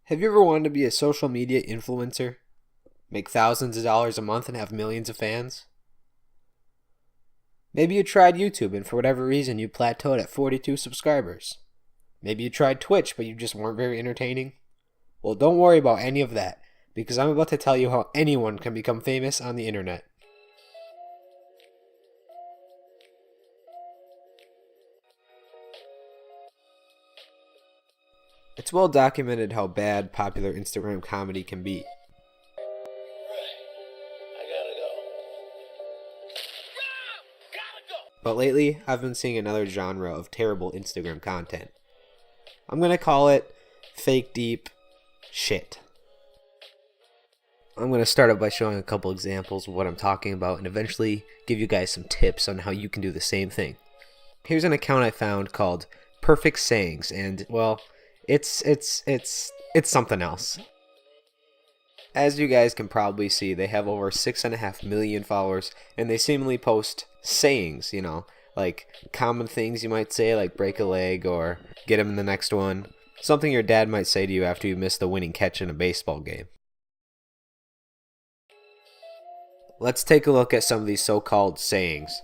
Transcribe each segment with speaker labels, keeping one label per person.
Speaker 1: Have you ever wanted to be a social media influencer? Make thousands of dollars a month and have millions of fans? Maybe you tried YouTube and for whatever reason you plateaued at 42 subscribers. Maybe you tried Twitch but you just weren't very entertaining. Well, don't worry about any of that, because I'm about to tell you how anyone can become famous on the internet. It's well documented how bad popular Instagram comedy can be. But lately, I've been seeing another genre of terrible Instagram content. I'm gonna call it fake deep shit. I'm gonna start up by showing a couple examples of what I'm talking about and eventually give you guys some tips on how you can do the same thing. Here's an account I found called Perfect Sayings, and well, it's something else. As you guys can probably see, they have over 6.5 million followers, and they seemingly post sayings, like common things you might say, like break a leg or get him in the next one. Something your dad might say to you after you miss the winning catch in a baseball game. Let's take a look at some of these so-called sayings.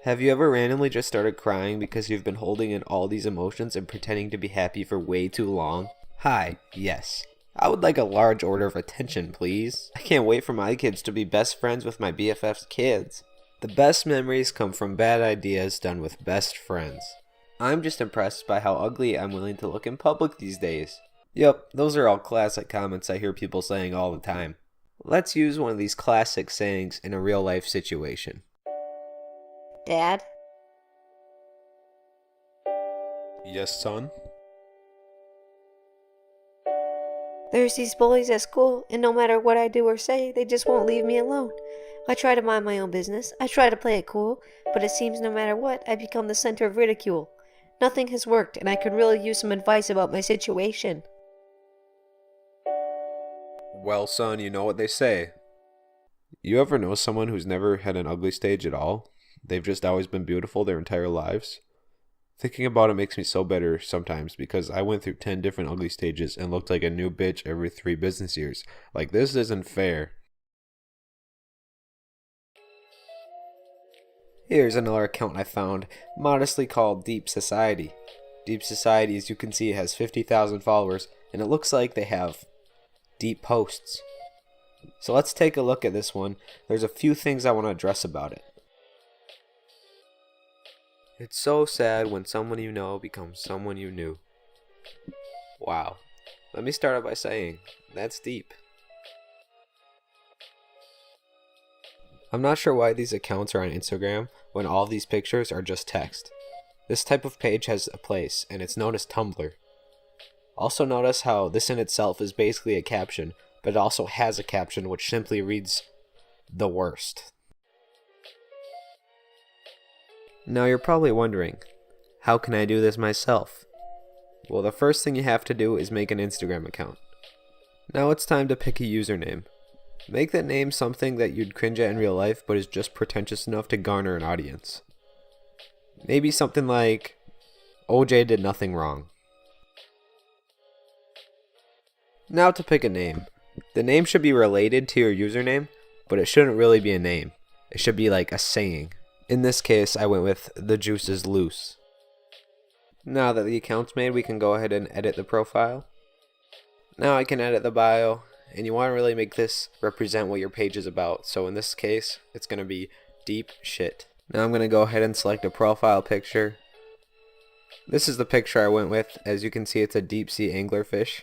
Speaker 1: Have you ever randomly just started crying because you've been holding in all these emotions and pretending to be happy for way too long? Hi, yes. I would like a large order of attention, please. I can't wait for my kids to be best friends with my BFF's kids. The best memories come from bad ideas done with best friends. I'm just impressed by how ugly I'm willing to look in public these days. Yep, those are all classic comments I hear people saying all the time. Let's use one of these classic sayings in a real life situation.
Speaker 2: Dad?
Speaker 1: Yes, son?
Speaker 2: There's these bullies at school, and no matter what I do or say, they just won't leave me alone. I try to mind my own business. I try to play it cool, but it seems no matter what, I become the center of ridicule. Nothing has worked, and I could really use some advice about my situation.
Speaker 1: Well, son, you know what they say. You ever know someone who's never had an ugly stage at all? They've just always been beautiful their entire lives? Thinking about it makes me so bitter sometimes because I went through 10 different ugly stages and looked like a new bitch every 3 business years. Like, this isn't fair. Here's another account I found, modestly called Deep Society. Deep Society, as you can see, has 50,000 followers, and it looks like they have deep posts. So let's take a look at this one. There's a few things I want to address about it. It's so sad when someone you know becomes someone you knew. Wow. Let me start out by saying, that's deep. I'm not sure why these accounts are on Instagram when all these pictures are just text. This type of page has a place, and it's known as Tumblr. Also notice how this in itself is basically a caption, but it also has a caption which simply reads, "the worst." Now you're probably wondering, how can I do this myself? Well, the first thing you have to do is make an Instagram account. Now it's time to pick a username. Make that name something that you'd cringe at in real life but is just pretentious enough to garner an audience. Maybe something like, OJ did nothing wrong. Now to pick a name. The name should be related to your username, but it shouldn't really be a name. It should be like a saying. In this case, I went with "the juice is loose." Now that the account's made, we can go ahead and edit the profile. Now I can edit the bio, and you want to really make this represent what your page is about. So in this case, it's going to be deep shit. Now I'm going to go ahead and select a profile picture. This is the picture I went with. As you can see, it's a deep sea anglerfish.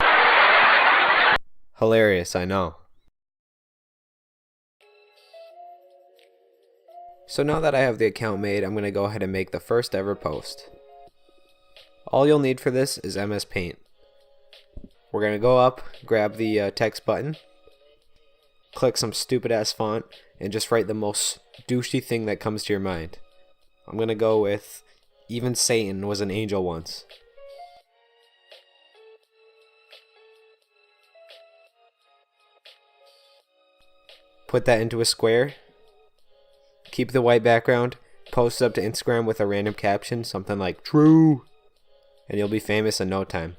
Speaker 1: Hilarious, I know. So now that I have the account made, I'm going to go ahead and make the first ever post. All you'll need for this is MS Paint. We're going to go up, grab the text button, click some stupid ass font, and just write the most douchey thing that comes to your mind. I'm going to go with, "Even Satan was an angel once." Put that into a square. Keep the white background, post it up to Instagram with a random caption, something like "true," and you'll be famous in no time.